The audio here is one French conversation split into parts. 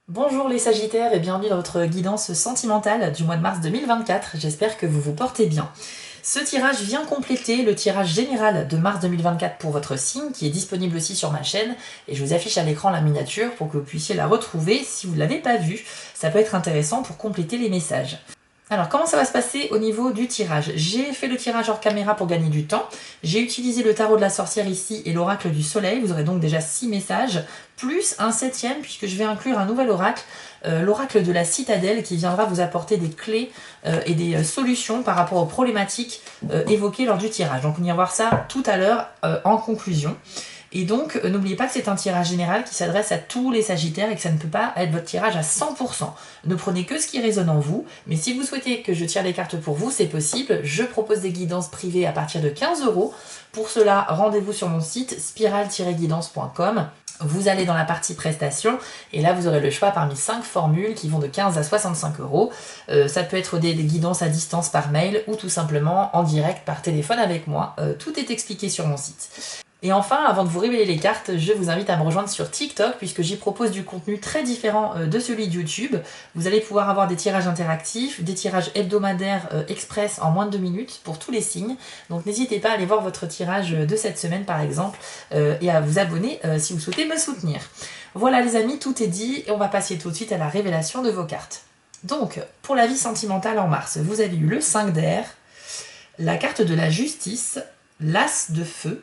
Bonjour les Sagittaires et bienvenue dans votre guidance sentimentale du mois de mars 2024, j'espère que vous vous portez bien. Ce tirage vient compléter le tirage général de mars 2024 pour votre signe qui est disponible aussi sur ma chaîne et je vous affiche à l'écran la miniature pour que vous puissiez la retrouver si vous ne l'avez pas vue, ça peut être intéressant pour compléter les messages. Alors comment ça va se passer au niveau du tirage? J'ai fait le tirage hors caméra pour gagner du temps, j'ai utilisé le tarot de la sorcière ici et l'oracle du soleil, vous aurez donc déjà 6 messages, plus un 7e puisque je vais inclure un nouvel oracle, l'oracle de la citadelle qui viendra vous apporter des clés et des solutions par rapport aux problématiques évoquées lors du tirage. Donc on ira voir ça tout à l'heure en conclusion. Et donc, n'oubliez pas que c'est un tirage général qui s'adresse à tous les Sagittaires et que ça ne peut pas être votre tirage à 100%. Ne prenez que ce qui résonne en vous, mais si vous souhaitez que je tire les cartes pour vous, c'est possible. Je propose des guidances privées à partir de 15 €. Pour cela, rendez-vous sur mon site spiral-guidance.com. Vous allez dans la partie prestations et là vous aurez le choix parmi 5 formules qui vont de 15 à 65 €. Ça peut être des guidances à distance par mail ou tout simplement en direct par téléphone avec moi. Tout est expliqué sur mon site. Et enfin, avant de vous révéler les cartes, je vous invite à me rejoindre sur TikTok puisque j'y propose du contenu très différent de celui de YouTube. Vous allez pouvoir avoir des tirages interactifs, des tirages hebdomadaires express en moins de 2 minutes pour tous les signes. Donc n'hésitez pas à aller voir votre tirage de cette semaine par exemple et à vous abonner si vous souhaitez me soutenir. Voilà les amis, tout est dit et on va passer tout de suite à la révélation de vos cartes. Donc, pour la vie sentimentale en mars, vous avez eu le 5 d'air, la carte de la justice, l'as de feu.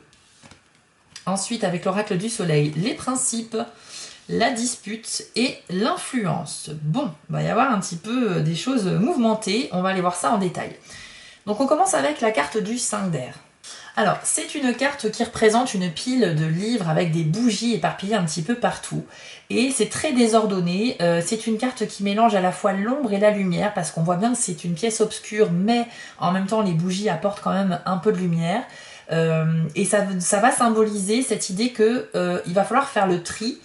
Ensuite, avec l'oracle du soleil, les principes, la dispute et l'influence. Bon, il va y avoir un petit peu des choses mouvementées, on va aller voir ça en détail. Donc on commence avec la carte du 5 d'air. Alors, c'est une carte qui représente une pile de livres avec des bougies éparpillées un petit peu partout. Et c'est très désordonné, c'est une carte qui mélange à la fois l'ombre et la lumière, parce qu'on voit bien que c'est une pièce obscure, mais en même temps les bougies apportent quand même un peu de lumière. Et ça va symboliser cette idée que il va falloir faire le tri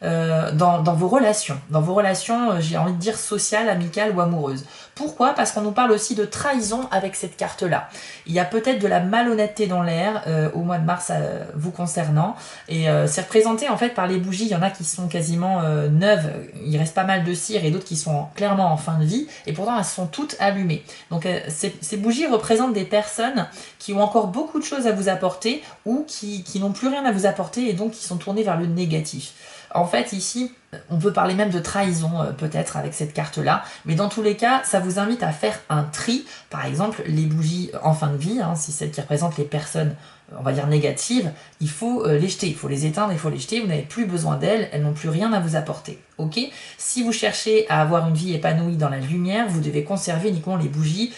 dans vos relations. Dans vos relations, j'ai envie de dire sociales, amicales ou amoureuses. Pourquoi? Parce qu'on nous parle aussi de trahison avec cette carte-là. Il y a peut-être de la malhonnêteté dans l'air au mois de mars vous concernant. Et c'est représenté en fait par les bougies. Il y en a qui sont quasiment neuves. Il reste pas mal de cire et d'autres qui sont clairement en fin de vie. Et pourtant, elles sont toutes allumées. Donc ces bougies représentent des personnes qui ont encore beaucoup de choses à vous apporter ou qui n'ont plus rien à vous apporter et donc qui sont tournées vers le négatif. En fait, ici, on peut parler même de trahison peut-être avec cette carte-là, mais dans tous les cas, ça vous invite à faire un tri. Par exemple, les bougies en fin de vie, c'est celles qui représentent les personnes, on va dire négatives, il faut les jeter, il faut les éteindre, il faut les jeter, vous n'avez plus besoin d'elles, elles n'ont plus rien à vous apporter. Ok? Si vous cherchez à avoir une vie épanouie dans la lumière, vous devez conserver uniquement les bougies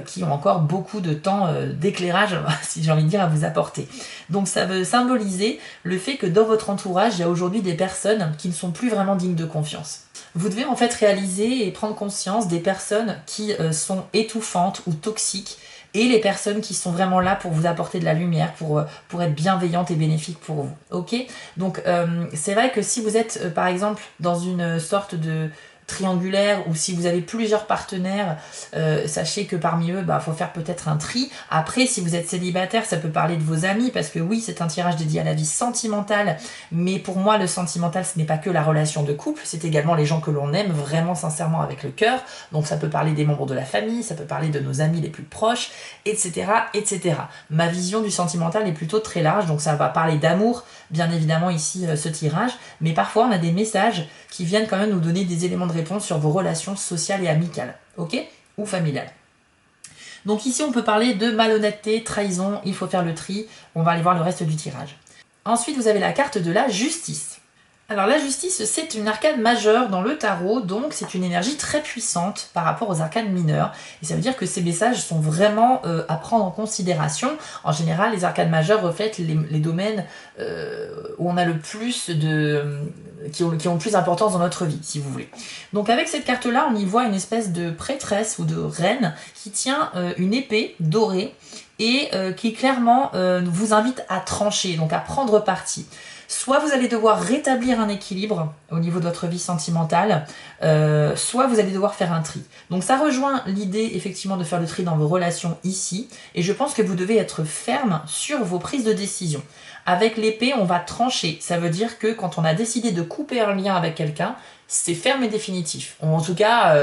qui ont encore beaucoup de temps d'éclairage, si j'ai envie de dire, à vous apporter. Donc ça veut symboliser le fait que dans votre entourage, il y a aujourd'hui des personnes qui ne sont plus vraiment dignes de confiance. Vous devez en fait réaliser et prendre conscience des personnes qui sont étouffantes ou toxiques et les personnes qui sont vraiment là pour vous apporter de la lumière, pour être bienveillantes et bénéfiques pour vous. Ok? Donc c'est vrai que si vous êtes par exemple dans une sorte de triangulaire ou si vous avez plusieurs partenaires, sachez que parmi eux, faut faire peut-être un tri. Après, si vous êtes célibataire, ça peut parler de vos amis parce que oui, c'est un tirage dédié à la vie sentimentale, mais pour moi, le sentimental, ce n'est pas que la relation de couple, c'est également les gens que l'on aime vraiment sincèrement avec le cœur. Donc ça peut parler des membres de la famille, ça peut parler de nos amis les plus proches, etc., etc. Ma vision du sentimental est plutôt très large, donc ça va parler d'amour, bien évidemment ici, ce tirage, mais parfois on a des messages qui viennent quand même nous donner des éléments de réponse sur vos relations sociales et amicales, ok? Ou familiales. Donc ici, on peut parler de malhonnêteté, trahison, il faut faire le tri, on va aller voir le reste du tirage. Ensuite, vous avez la carte de la justice. Alors la justice, c'est une arcane majeure dans le tarot, donc c'est une énergie très puissante par rapport aux arcanes mineures. Et ça veut dire que ces messages sont vraiment à prendre en considération. En général, les arcanes majeures reflètent les domaines où on a le plus de... qui ont le plus d'importance dans notre vie, si vous voulez. Donc avec cette carte-là, on y voit une espèce de prêtresse ou de reine qui tient une épée dorée et qui clairement vous invite à trancher, donc à prendre parti. Soit vous allez devoir rétablir un équilibre au niveau de votre vie sentimentale, soit vous allez devoir faire un tri. Donc ça rejoint l'idée effectivement de faire le tri dans vos relations ici, et je pense que vous devez être ferme sur vos prises de décision. Avec l'épée, on va trancher. Ça veut dire que quand on a décidé de couper un lien avec quelqu'un, c'est ferme et définitif, ou en tout cas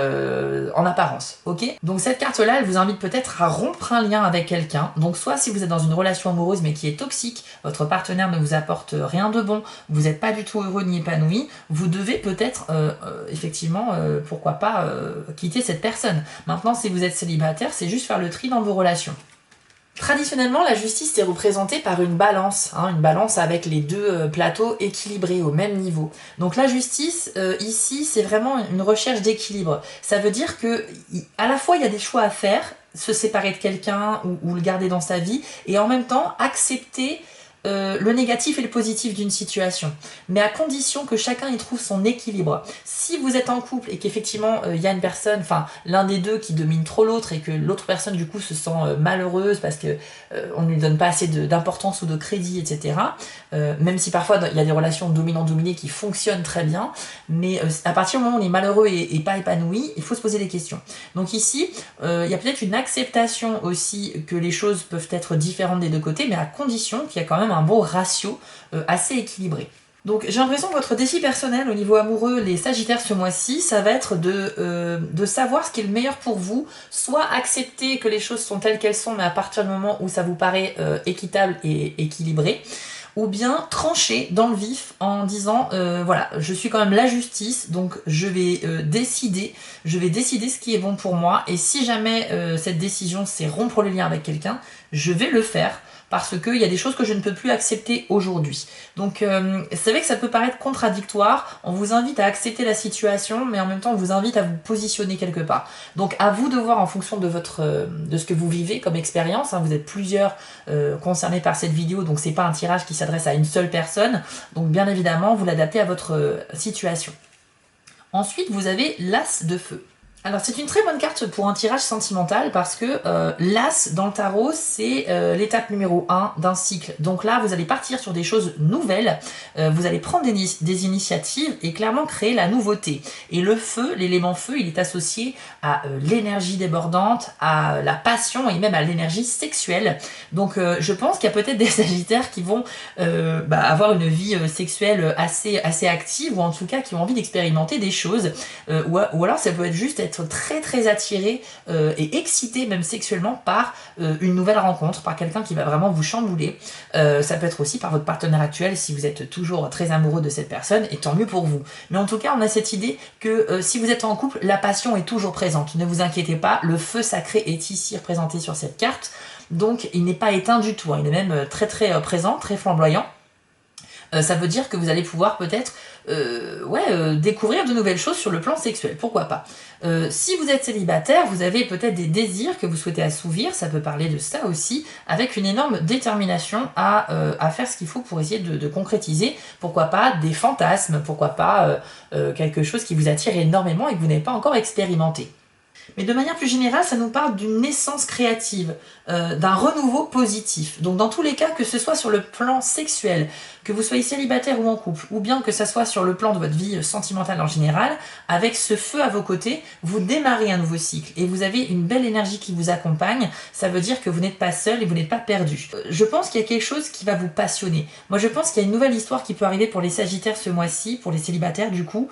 en apparence, ok? Donc cette carte-là, elle vous invite peut-être à rompre un lien avec quelqu'un. Donc soit si vous êtes dans une relation amoureuse mais qui est toxique, votre partenaire ne vous apporte rien de bon, vous n'êtes pas du tout heureux ni épanoui, vous devez peut-être effectivement, pourquoi pas, quitter cette personne. Maintenant, si vous êtes célibataire, c'est juste faire le tri dans vos relations. Traditionnellement, la justice est représentée par une balance avec les deux plateaux équilibrés au même niveau. Donc la justice, ici, c'est vraiment une recherche d'équilibre. Ça veut dire que à la fois, il y a des choix à faire, se séparer de quelqu'un ou le garder dans sa vie, et en même temps, accepter le négatif et le positif d'une situation, mais à condition que chacun y trouve son équilibre. Si vous êtes en couple et qu'effectivement il y a une personne, enfin l'un des deux qui domine trop l'autre et que l'autre personne du coup se sent malheureuse parce que on ne lui donne pas assez d'importance ou de crédit, etc. Même si parfois il y a des relations dominant-dominé qui fonctionnent très bien, mais à partir du moment où on est malheureux et pas épanoui, il faut se poser des questions. Donc ici, il y a peut-être une acceptation aussi que les choses peuvent être différentes des deux côtés, mais à condition qu'il y a quand même un bon ratio assez équilibré. Donc j'ai l'impression que votre défi personnel au niveau amoureux, les Sagittaires ce mois-ci, ça va être de savoir ce qui est le meilleur pour vous, soit accepter que les choses sont telles qu'elles sont, mais à partir du moment où ça vous paraît équitable et équilibré, ou bien trancher dans le vif en disant voilà, je suis quand même la justice, donc je vais décider ce qui est bon pour moi, et si jamais cette décision c'est rompre le lien avec quelqu'un, je vais le faire, parce qu'il y a des choses que je ne peux plus accepter aujourd'hui. Donc c'est vrai que ça peut paraître contradictoire, on vous invite à accepter la situation, mais en même temps on vous invite à vous positionner quelque part. Donc à vous de voir en fonction de ce que vous vivez comme expérience, hein, vous êtes plusieurs concernés par cette vidéo, donc c'est pas un tirage qui s'adresse à une seule personne, donc bien évidemment vous l'adaptez à votre situation. Ensuite vous avez l'As de feu. Alors c'est une très bonne carte pour un tirage sentimental parce que l'As dans le tarot c'est l'étape numéro 1 d'un cycle. Donc là vous allez partir sur des choses nouvelles, vous allez prendre des initiatives et clairement créer la nouveauté. Et le feu, l'élément feu, il est associé à l'énergie débordante, à la passion et même à l'énergie sexuelle. Donc je pense qu'il y a peut-être des Sagittaires qui vont avoir une vie sexuelle assez active, ou en tout cas qui ont envie d'expérimenter des choses, ou alors ça peut être juste être très très attiré et excité même sexuellement par une nouvelle rencontre, par quelqu'un qui va vraiment vous chambouler. Ça peut être aussi par votre partenaire actuel si vous êtes toujours très amoureux de cette personne, et tant mieux pour vous. Mais en tout cas on a cette idée que si vous êtes en couple, la passion est toujours présente, ne vous inquiétez pas, le feu sacré est ici représenté sur cette carte, donc il n'est pas éteint du tout, hein. Il est même très très présent, très flamboyant. Ça veut dire que vous allez pouvoir peut-être découvrir de nouvelles choses sur le plan sexuel, pourquoi pas. Si vous êtes célibataire, vous avez peut-être des désirs que vous souhaitez assouvir, ça peut parler de ça aussi, avec une énorme détermination à faire ce qu'il faut pour essayer de concrétiser, pourquoi pas des fantasmes, pourquoi pas quelque chose qui vous attire énormément et que vous n'avez pas encore expérimenté. Mais de manière plus générale, ça nous parle d'une naissance créative, d'un renouveau positif. Donc dans tous les cas, que ce soit sur le plan sexuel, que vous soyez célibataire ou en couple, ou bien que ça soit sur le plan de votre vie sentimentale en général, avec ce feu à vos côtés, vous démarrez un nouveau cycle et vous avez une belle énergie qui vous accompagne. Ça veut dire que vous n'êtes pas seul et vous n'êtes pas perdu. Je pense qu'il y a quelque chose qui va vous passionner. Moi je pense qu'il y a une nouvelle histoire qui peut arriver pour les Sagittaires ce mois-ci, pour les célibataires du coup,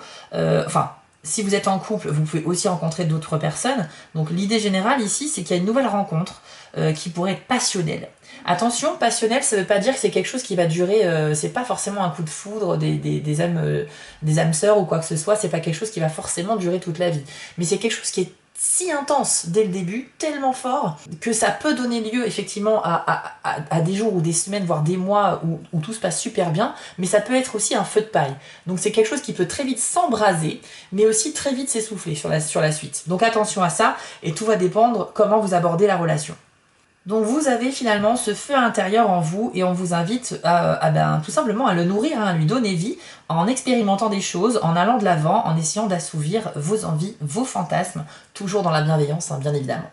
si vous êtes en couple, vous pouvez aussi rencontrer d'autres personnes. Donc l'idée générale ici, c'est qu'il y a une nouvelle rencontre qui pourrait être passionnelle. Attention, passionnel, ça ne veut pas dire que c'est quelque chose qui va durer, c'est pas forcément un coup de foudre, des âmes sœurs ou quoi que ce soit, c'est pas quelque chose qui va forcément durer toute la vie. Mais c'est quelque chose qui est si intense dès le début, tellement fort, que ça peut donner lieu effectivement à des jours ou des semaines, voire des mois où tout se passe super bien, mais ça peut être aussi un feu de paille. Donc c'est quelque chose qui peut très vite s'embraser, mais aussi très vite s'essouffler sur la suite. Donc attention à ça, et tout va dépendre comment vous abordez la relation. Donc vous avez finalement ce feu intérieur en vous, et on vous invite tout simplement à le nourrir, à lui donner vie, en expérimentant des choses, en allant de l'avant, en essayant d'assouvir vos envies, vos fantasmes, toujours dans la bienveillance, hein, bien évidemment.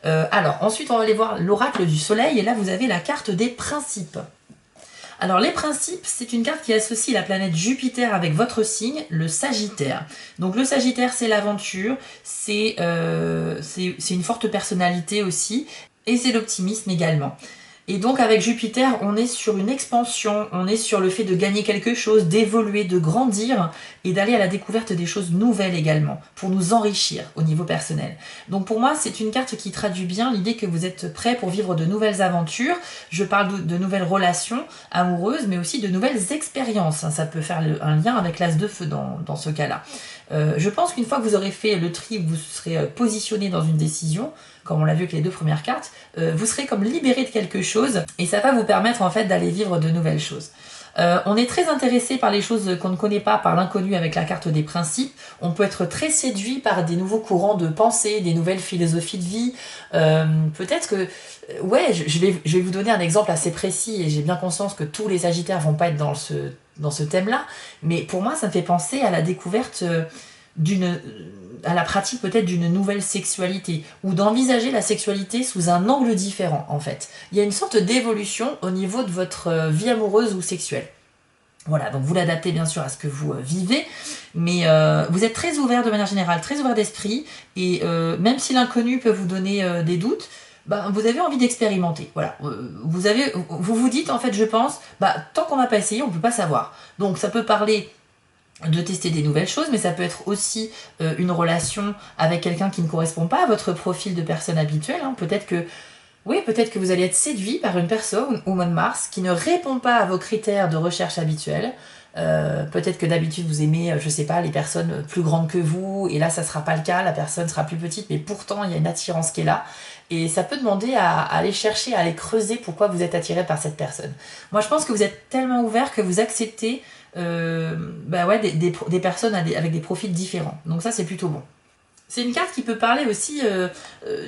Alors ensuite on va aller voir l'oracle du soleil, et là vous avez la carte des principes. Alors les principes, c'est une carte qui associe la planète Jupiter avec votre signe, le Sagittaire. Donc le Sagittaire, c'est l'aventure, c'est une forte personnalité aussi, et c'est l'optimisme également. Et donc avec Jupiter, on est sur une expansion, on est sur le fait de gagner quelque chose, d'évoluer, de grandir et d'aller à la découverte des choses nouvelles également, pour nous enrichir au niveau personnel. Donc pour moi, c'est une carte qui traduit bien l'idée que vous êtes prêt pour vivre de nouvelles aventures. Je parle de nouvelles relations amoureuses, mais aussi de nouvelles expériences. Ça peut faire un lien avec l'as de feu dans ce cas-là. Je pense qu'une fois que vous aurez fait le tri, vous serez positionné dans une décision, comme on l'a vu avec les 2 premières cartes, vous serez comme libéré de quelque chose et ça va vous permettre en fait d'aller vivre de nouvelles choses. On est très intéressé par les choses qu'on ne connaît pas, par l'inconnu avec la carte des principes. On peut être très séduit par des nouveaux courants de pensée, des nouvelles philosophies de vie. Peut-être que, ouais, je vais vous donner un exemple assez précis et j'ai bien conscience que tous les Sagittaires vont pas être dans ce thème-là, mais pour moi, ça me fait penser à la découverte à la pratique peut-être d'une nouvelle sexualité, ou d'envisager la sexualité sous un angle différent en fait. Il y a une sorte d'évolution au niveau de votre vie amoureuse ou sexuelle. Voilà, donc vous l'adaptez bien sûr à ce que vous vivez, mais vous êtes très ouvert de manière générale, très ouvert d'esprit, et même si l'inconnu peut vous donner des doutes, bah, vous avez envie d'expérimenter. Voilà, vous vous dites en fait, je pense, bah, tant qu'on n'a pas essayé, on ne peut pas savoir. Donc ça peut parler de tester des nouvelles choses, mais ça peut être aussi une relation avec quelqu'un qui ne correspond pas à votre profil de personne habituelle. Hein. Peut-être que vous allez être séduit par une personne au mois de mars qui ne répond pas à vos critères de recherche habituels. Peut-être que d'habitude vous aimez, je sais pas, les personnes plus grandes que vous, et là ça sera pas le cas, la personne sera plus petite, mais pourtant il y a une attirance qui est là. Et ça peut demander à aller chercher, à aller creuser pourquoi vous êtes attiré par cette personne. Moi je pense que vous êtes tellement ouvert que vous acceptez des personnes avec des profils différents. Donc ça c'est plutôt bon. C'est une carte qui peut parler aussi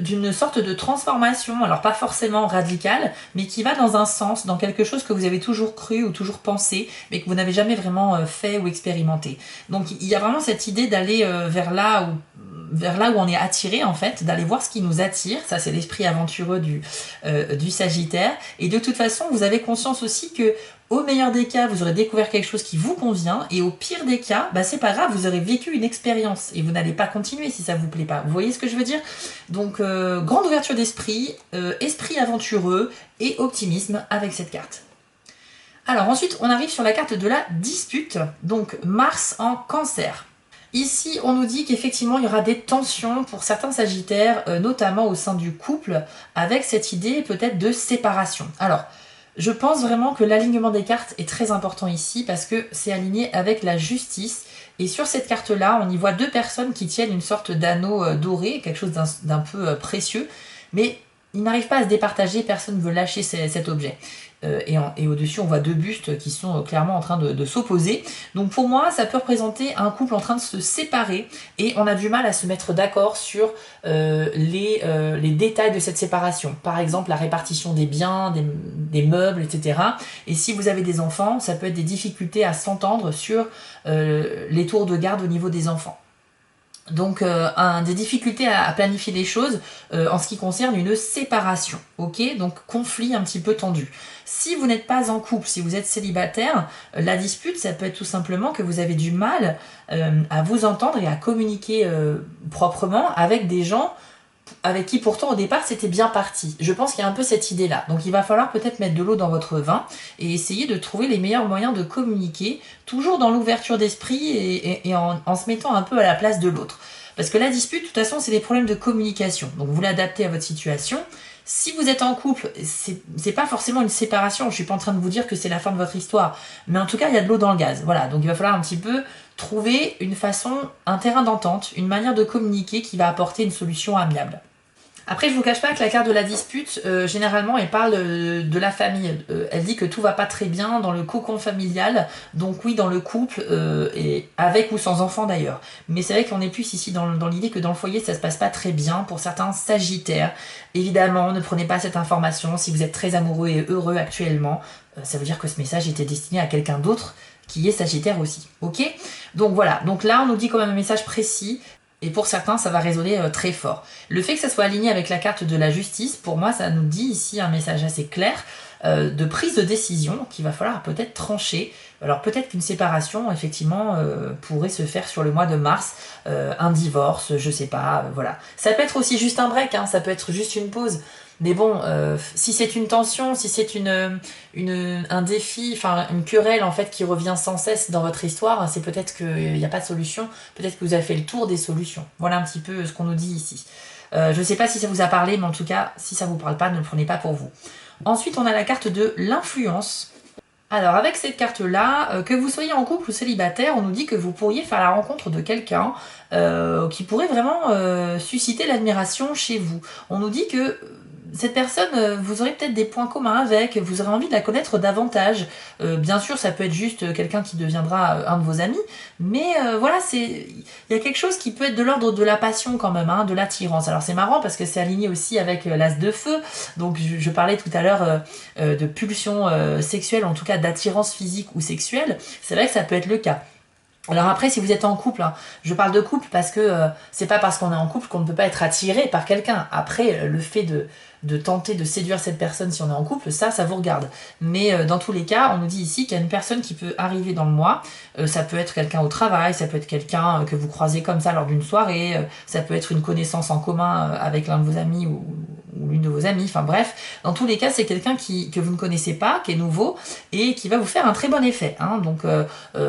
d'une sorte de transformation, alors pas forcément radicale, mais qui va dans un sens, dans quelque chose que vous avez toujours cru ou toujours pensé, mais que vous n'avez jamais vraiment fait ou expérimenté. Donc il y a vraiment cette idée d'aller vers là où on est attiré en fait, d'aller voir ce qui nous attire, ça c'est l'esprit aventureux du Sagittaire, et de toute façon vous avez conscience aussi que au meilleur des cas, vous aurez découvert quelque chose qui vous convient, et au pire des cas, bah c'est pas grave, vous aurez vécu une expérience, et vous n'allez pas continuer si ça vous plaît pas. Vous voyez ce que je veux dire? Donc, grande ouverture d'esprit, esprit aventureux, et optimisme avec cette carte. Alors ensuite, on arrive sur la carte de la dispute, donc Mars en Cancer. Ici, on nous dit qu'effectivement, il y aura des tensions pour certains Sagittaires, notamment au sein du couple, avec cette idée peut-être de séparation. Alors, je pense vraiment que l'alignement des cartes est très important ici parce que c'est aligné avec la justice. Et sur cette carte-là, on y voit 2 personnes qui tiennent une sorte d'anneau doré, quelque chose d'un peu précieux, mais ils n'arrivent pas à se départager, personne ne veut lâcher cet objet. Et au-dessus, on voit 2 bustes qui sont clairement en train de s'opposer. Donc pour moi, ça peut représenter un couple en train de se séparer et on a du mal à se mettre d'accord sur les détails de cette séparation. Par exemple, la répartition des biens, des meubles, etc. Et si vous avez des enfants, ça peut être des difficultés à s'entendre sur les tours de garde au niveau des enfants. Donc des difficultés à planifier les choses en ce qui concerne une séparation, ok? Donc conflit un petit peu tendu. Si vous n'êtes pas en couple, si vous êtes célibataire, la dispute, ça peut être tout simplement que vous avez du mal à vous entendre et à communiquer proprement avec des gens avec qui pourtant au départ c'était bien parti. Je pense qu'il y a un peu cette idée-là. Donc il va falloir peut-être mettre de l'eau dans votre vin et essayer de trouver les meilleurs moyens de communiquer, toujours dans l'ouverture d'esprit et en se mettant un peu à la place de l'autre. Parce que la dispute, de toute façon, c'est des problèmes de communication. Donc vous l'adaptez à votre situation. Si vous êtes en couple, c'est pas forcément une séparation, je suis pas en train de vous dire que c'est la fin de votre histoire, mais en tout cas il y a de l'eau dans le gaz. Voilà, donc il va falloir un petit peu trouver une façon, un terrain d'entente, une manière de communiquer qui va apporter une solution amiable. Après, je vous cache pas que la carte de la dispute, généralement, elle parle de la famille. Elle dit que tout va pas très bien dans le cocon familial, donc oui, dans le couple, et avec ou sans enfant d'ailleurs. Mais c'est vrai qu'on est plus ici dans l'idée que dans le foyer, ça se passe pas très bien pour certains Sagittaires. Évidemment, ne prenez pas cette information si vous êtes très amoureux et heureux actuellement. Ça veut dire que ce message était destiné à quelqu'un d'autre qui est Sagittaire aussi, ok? Donc voilà, donc là, on nous dit quand même un message précis. Et pour certains, ça va résonner très fort. Le fait que ça soit aligné avec la carte de la justice, pour moi, ça nous dit ici un message assez clair de prise de décision qu'il va falloir peut-être trancher. Alors peut-être qu'une séparation, effectivement, pourrait se faire sur le mois de mars, un divorce, je sais pas, voilà. Ça peut être aussi juste un break, hein, ça peut être juste une pause. Mais bon, si c'est une tension, si c'est un défi, enfin une querelle en fait qui revient sans cesse dans votre histoire, c'est peut-être qu'il n'y a pas de solution, peut-être que vous avez fait le tour des solutions. Voilà un petit peu ce qu'on nous dit ici. Je ne sais pas si ça vous a parlé, mais en tout cas, si ça ne vous parle pas, ne le prenez pas pour vous. Ensuite, on a la carte de l'influence. Alors avec cette carte-là, que vous soyez en couple ou célibataire, on nous dit que vous pourriez faire la rencontre de quelqu'un qui pourrait vraiment susciter l'admiration chez vous. On nous dit que cette personne, vous aurez peut-être des points communs avec, vous aurez envie de la connaître davantage. Bien sûr, ça peut être juste quelqu'un qui deviendra un de vos amis, mais voilà, il y a quelque chose qui peut être de l'ordre de la passion quand même, hein, de l'attirance. Alors c'est marrant parce que c'est aligné aussi avec l'as de feu, donc je parlais tout à l'heure de pulsion sexuelle, en tout cas d'attirance physique ou sexuelle. C'est vrai que ça peut être le cas. Alors après, si vous êtes en couple, hein, je parle de couple parce que c'est pas parce qu'on est en couple qu'on ne peut pas être attiré par quelqu'un. Après, le fait de tenter de séduire cette personne si on est en couple, ça vous regarde. Mais dans tous les cas, on nous dit ici qu'il y a une personne qui peut arriver dans le mois. Ça peut être quelqu'un au travail, ça peut être quelqu'un que vous croisez comme ça lors d'une soirée, ça peut être une connaissance en commun avec l'un de vos amis ou l'une de vos amies, enfin bref, dans tous les cas c'est quelqu'un que vous ne connaissez pas, qui est nouveau et qui va vous faire un très bon effet, hein. Donc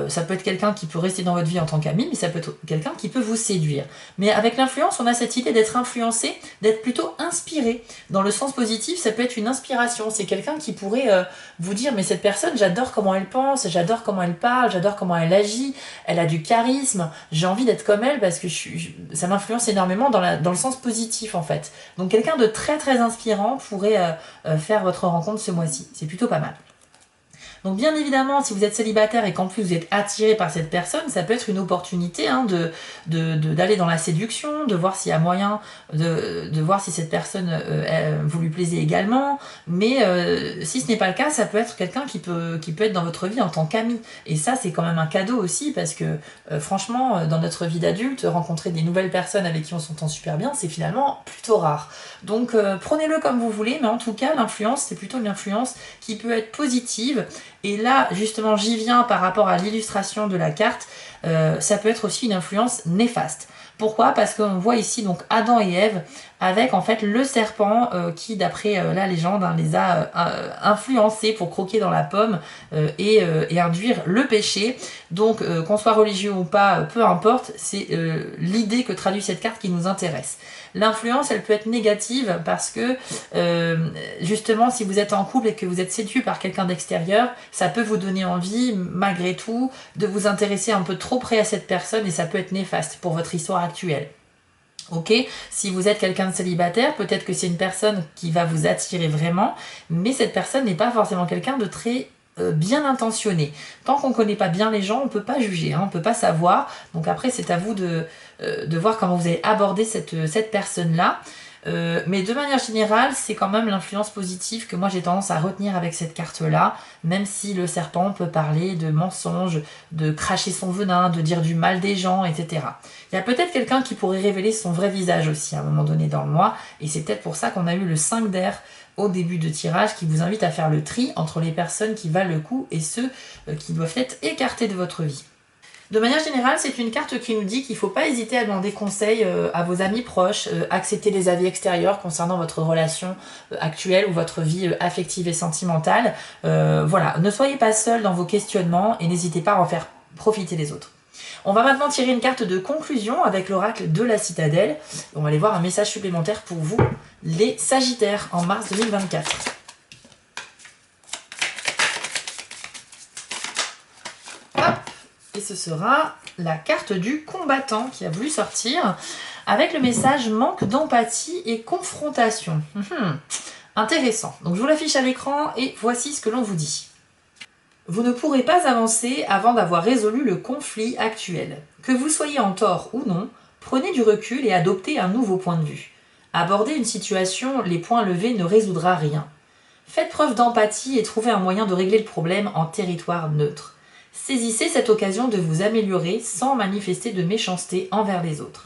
ça peut être quelqu'un qui peut rester dans votre vie en tant qu'ami, mais ça peut être quelqu'un qui peut vous séduire. Mais avec l'influence, on a cette idée d'être influencé, d'être plutôt inspiré. Dans le sens positif, ça peut être une inspiration, c'est quelqu'un qui pourrait vous dire mais cette personne, j'adore comment elle pense, j'adore comment elle parle, j'adore comment elle agit, elle a du charisme, j'ai envie d'être comme elle parce que ça m'influence énormément dans le sens positif en fait. Donc quelqu'un de très très inspirant pourrait faire votre rencontre ce mois-ci. C'est plutôt pas mal. Donc bien évidemment, si vous êtes célibataire et qu'en plus vous êtes attiré par cette personne, ça peut être une opportunité hein, d'aller dans la séduction, de voir s'il y a moyen de voir si cette personne vous lui plaisez également. Mais si ce n'est pas le cas, ça peut être quelqu'un qui peut être dans votre vie en tant qu'ami. Et ça, c'est quand même un cadeau aussi parce que franchement, dans notre vie d'adulte, rencontrer des nouvelles personnes avec qui on s'entend super bien, c'est finalement plutôt rare. Donc prenez-le comme vous voulez, mais en tout cas, l'influence, c'est plutôt une influence qui peut être positive. Et là, justement, j'y viens par rapport à l'illustration de la carte, ça peut être aussi une influence néfaste. Pourquoi? Parce qu'on voit ici donc Adam et Ève avec en fait le serpent qui, d'après la légende, hein, les a influencés pour croquer dans la pomme et induire le péché. Donc qu'on soit religieux ou pas, peu importe, c'est l'idée que traduit cette carte qui nous intéresse. L'influence, elle peut être négative parce que justement, si vous êtes en couple et que vous êtes séduit par quelqu'un d'extérieur, ça peut vous donner envie, malgré tout, de vous intéresser un peu trop près à cette personne et ça peut être néfaste pour votre histoire actuelle. Ok, si vous êtes quelqu'un de célibataire, peut-être que c'est une personne qui va vous attirer vraiment, mais cette personne n'est pas forcément quelqu'un de très bien intentionné. Tant qu'on ne connaît pas bien les gens, on ne peut pas juger, hein, on ne peut pas savoir. Donc après, c'est à vous de voir comment vous allez aborder cette personne-là. Mais de manière générale, c'est quand même l'influence positive que moi j'ai tendance à retenir avec cette carte-là, même si le serpent peut parler de mensonges, de cracher son venin, de dire du mal des gens, etc. Il y a peut-être quelqu'un qui pourrait révéler son vrai visage aussi à un moment donné dans le mois, et c'est peut-être pour ça qu'on a eu le 5 d'air au début de tirage qui vous invite à faire le tri entre les personnes qui valent le coup et ceux qui doivent être écartés de votre vie. De manière générale, c'est une carte qui nous dit qu'il ne faut pas hésiter à demander conseil à vos amis proches, accepter les avis extérieurs concernant votre relation actuelle ou votre vie affective et sentimentale. Voilà, ne soyez pas seul dans vos questionnements et n'hésitez pas à en faire profiter les autres. On va maintenant tirer une carte de conclusion avec l'oracle de la citadelle. On va aller voir un message supplémentaire pour vous, les Sagittaires, en mars 2024. Et ce sera la carte du combattant qui a voulu sortir avec le message manque d'empathie et confrontation. Intéressant. Donc je vous l'affiche à l'écran et voici ce que l'on vous dit. Vous ne pourrez pas avancer avant d'avoir résolu le conflit actuel. Que vous soyez en tort ou non, prenez du recul et adoptez un nouveau point de vue. Aborder une situation les points levés ne résoudra rien. Faites preuve d'empathie et trouvez un moyen de régler le problème en territoire neutre. Saisissez cette occasion de vous améliorer sans manifester de méchanceté envers les autres.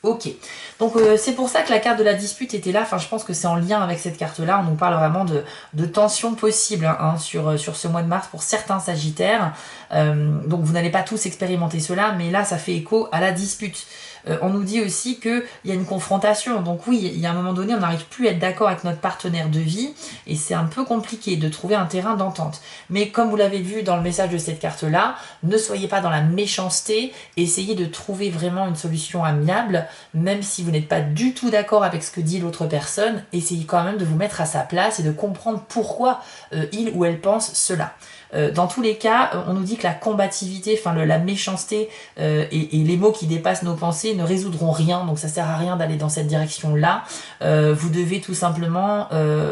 Ok, donc c'est pour ça que la carte de la dispute était là, enfin je pense que c'est en lien avec cette carte-là, on nous parle vraiment de tensions possibles hein, sur ce mois de mars pour certains sagittaires, donc vous n'allez pas tous expérimenter cela, mais là ça fait écho à la dispute. On nous dit aussi qu'il y a une confrontation. Donc oui, il y a un moment donné, on n'arrive plus à être d'accord avec notre partenaire de vie et c'est un peu compliqué de trouver un terrain d'entente. Mais comme vous l'avez vu dans le message de cette carte-là, ne soyez pas dans la méchanceté, essayez de trouver vraiment une solution amiable, même si vous n'êtes pas du tout d'accord avec ce que dit l'autre personne, essayez quand même de vous mettre à sa place et de comprendre pourquoi il ou elle pense cela. Dans tous les cas, on nous dit que la combativité, la méchanceté et les mots qui dépassent nos pensées ne résoudront rien, donc ça sert à rien d'aller dans cette direction-là. Vous devez tout simplement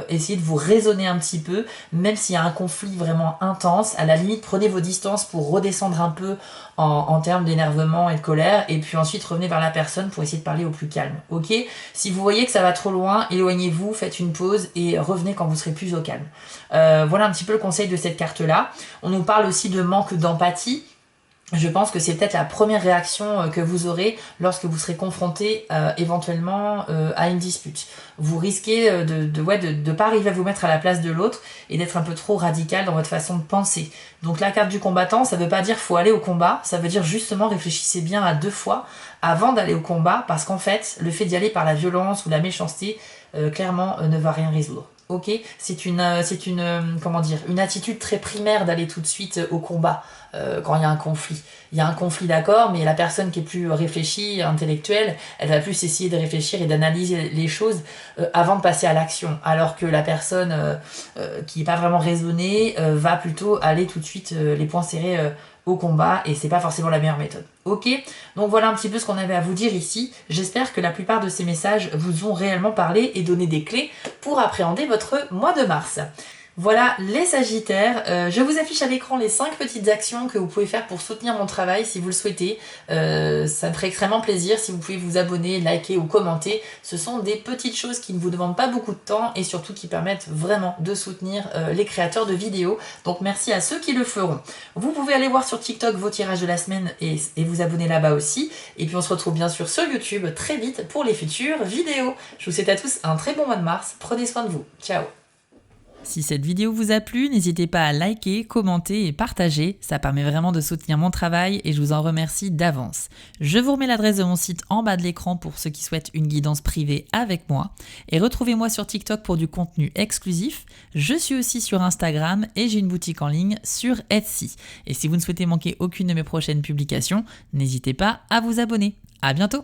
essayer de vous raisonner un petit peu, même s'il y a un conflit vraiment intense. À la limite, prenez vos distances pour redescendre un peu en termes d'énervement et de colère, et puis ensuite revenez vers la personne pour essayer de parler au plus calme. Ok ? Si vous voyez que ça va trop loin, éloignez-vous, faites une pause et revenez quand vous serez plus au calme. Voilà un petit peu le conseil de cette carte-là. On nous parle aussi de manque d'empathie. Je pense que c'est peut-être la première réaction que vous aurez lorsque vous serez confronté éventuellement à une dispute. Vous risquez de pas arriver à vous mettre à la place de l'autre et d'être un peu trop radical dans votre façon de penser. Donc la carte du combattant, ça veut pas dire faut aller au combat, ça veut dire justement réfléchissez bien à 2 fois avant d'aller au combat, parce qu'en fait, le fait d'y aller par la violence ou la méchanceté, clairement, ne va rien résoudre. Ok, c'est une attitude très primaire d'aller tout de suite au combat quand il y a un conflit. Il y a un conflit, d'accord, mais la personne qui est plus réfléchie, intellectuelle, elle va plus essayer de réfléchir et d'analyser les choses avant de passer à l'action. Alors que la personne qui n'est pas vraiment raisonnée va plutôt aller tout de suite les poings serrés au combat, et c'est pas forcément la meilleure méthode. Ok, donc voilà un petit peu ce qu'on avait à vous dire ici. J'espère que la plupart de ces messages vous ont réellement parlé et donné des clés pour appréhender votre mois de mars. Voilà les Sagittaires, je vous affiche à l'écran les 5 petites actions que vous pouvez faire pour soutenir mon travail si vous le souhaitez. Ça me ferait extrêmement plaisir si vous pouvez vous abonner, liker ou commenter. Ce sont des petites choses qui ne vous demandent pas beaucoup de temps et surtout qui permettent vraiment de soutenir les créateurs de vidéos. Donc merci à ceux qui le feront. Vous pouvez aller voir sur TikTok vos tirages de la semaine et vous abonner là-bas aussi. Et puis on se retrouve bien sûr sur YouTube très vite pour les futures vidéos. Je vous souhaite à tous un très bon mois de mars. Prenez soin de vous. Ciao. Si cette vidéo vous a plu, n'hésitez pas à liker, commenter et partager, ça permet vraiment de soutenir mon travail et je vous en remercie d'avance. Je vous remets l'adresse de mon site en bas de l'écran pour ceux qui souhaitent une guidance privée avec moi et retrouvez-moi sur TikTok pour du contenu exclusif. Je suis aussi sur Instagram et j'ai une boutique en ligne sur Etsy. Et si vous ne souhaitez manquer aucune de mes prochaines publications, n'hésitez pas à vous abonner. À bientôt!